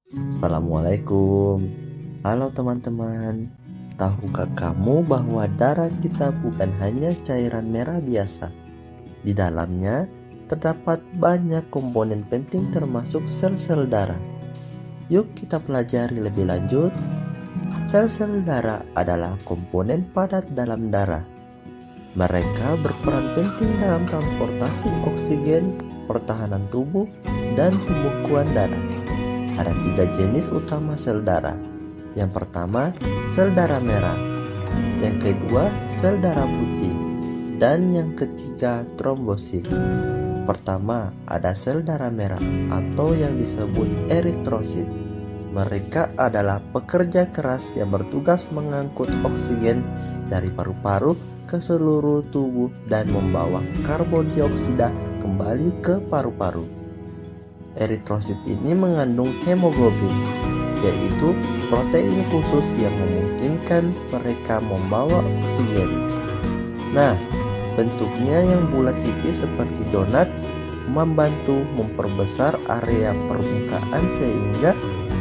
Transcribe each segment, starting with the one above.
Assalamualaikum. Halo teman-teman. Tahukah kamu bahwa darah kita bukan hanya cairan merah biasa? Di dalamnya terdapat banyak komponen penting termasuk sel-sel darah. Yuk kita pelajari lebih lanjut. Sel-sel darah adalah komponen padat dalam darah. Mereka berperan penting dalam transportasi oksigen, pertahanan tubuh, dan pembekuan darah. Ada 3 jenis utama sel darah. Yang pertama, sel darah merah. Yang kedua, sel darah putih. Dan yang ketiga, trombosit. Pertama, ada sel darah merah atau yang disebut eritrosit. Mereka adalah pekerja keras yang bertugas mengangkut oksigen dari paru-paru ke seluruh tubuh dan membawa karbon dioksida kembali ke paru-paru. Eritrosit ini mengandung hemoglobin, yaitu protein khusus yang memungkinkan mereka membawa oksigen. Nah, bentuknya yang bulat tipis seperti donat membantu memperbesar area permukaan sehingga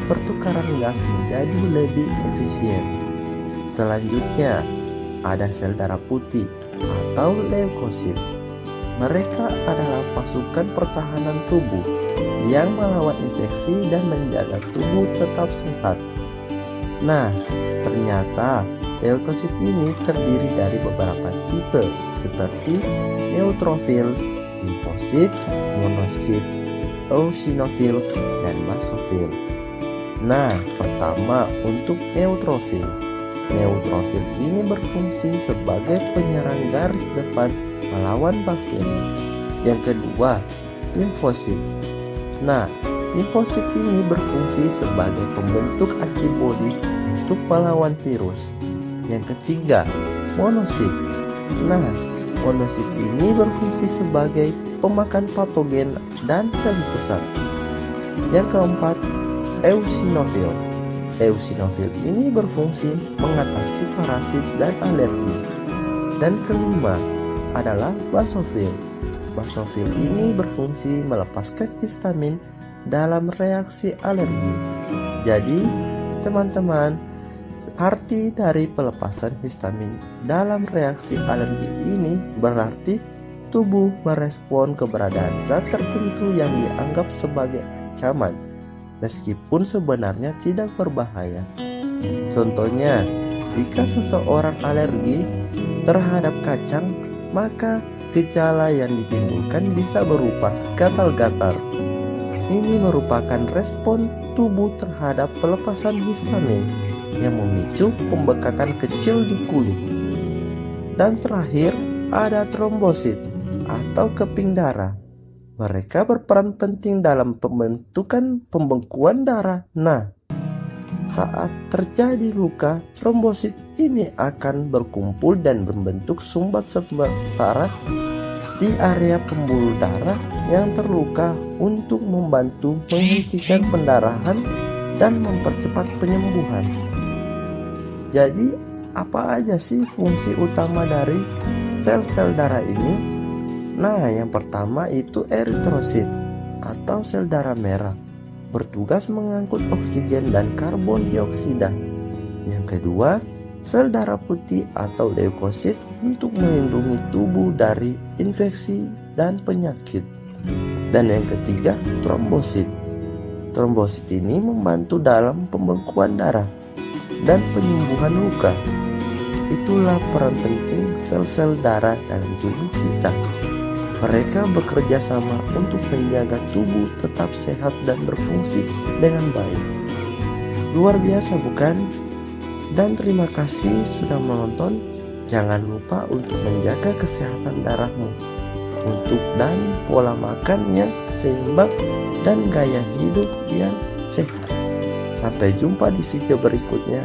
pertukaran gas menjadi lebih efisien. Selanjutnya, ada sel darah putih atau leukosit. Mereka adalah pasukan pertahanan tubuh yang melawan infeksi dan menjaga tubuh tetap sehat. Nah, ternyata leukosit ini terdiri dari beberapa tipe seperti neutrofil, limfosit, monosit, eosinofil, dan basofil. Nah, pertama untuk neutrofil. Neutrofil ini berfungsi sebagai penyerang garis depan melawan bakteri. Yang kedua, limfosit. Nah, limfosit ini berfungsi sebagai pembentuk antibodi untuk melawan virus. Yang ketiga, monosit. Nah, monosit ini berfungsi sebagai pemakan patogen dan sel pusat. Yang keempat, eosinofil. Eosinofil ini berfungsi mengatasi parasit dan alergi. Dan kelima adalah basofil. Basofil ini berfungsi melepaskan histamin dalam reaksi alergi. Jadi, teman-teman, arti dari pelepasan histamin dalam reaksi alergi ini berarti tubuh merespon keberadaan zat tertentu yang dianggap sebagai ancaman, meskipun sebenarnya tidak berbahaya. Contohnya, jika seseorang alergi terhadap kacang, maka gejala yang ditimbulkan bisa berupa gatal-gatal. Ini merupakan respon tubuh terhadap pelepasan histamin yang memicu pembekakan kecil di kulit. Dan terakhir, ada trombosit atau keping darah. Mereka berperan penting dalam pembekuan darah. Nah, saat terjadi luka, trombosit ini akan berkumpul dan membentuk sumbat sementara di area pembuluh darah yang terluka untuk membantu menghentikan pendarahan dan mempercepat penyembuhan. Jadi, apa aja sih fungsi utama dari sel-sel darah ini? Nah, yang pertama itu eritrosit atau sel darah merah, bertugas mengangkut oksigen dan karbon dioksida. Yang kedua, sel darah putih atau leukosit untuk melindungi tubuh dari infeksi dan penyakit. Dan yang ketiga, trombosit. Trombosit ini membantu dalam pembekuan darah dan penyembuhan luka. Itulah peran penting sel-sel darah dalam tubuh kita. Mereka bekerja sama untuk menjaga tubuh tetap sehat dan berfungsi dengan baik. Luar biasa bukan? Dan terima kasih sudah menonton. Jangan lupa untuk menjaga kesehatan darahmu dan pola makan yang seimbang dan gaya hidup yang sehat. Sampai jumpa di video berikutnya.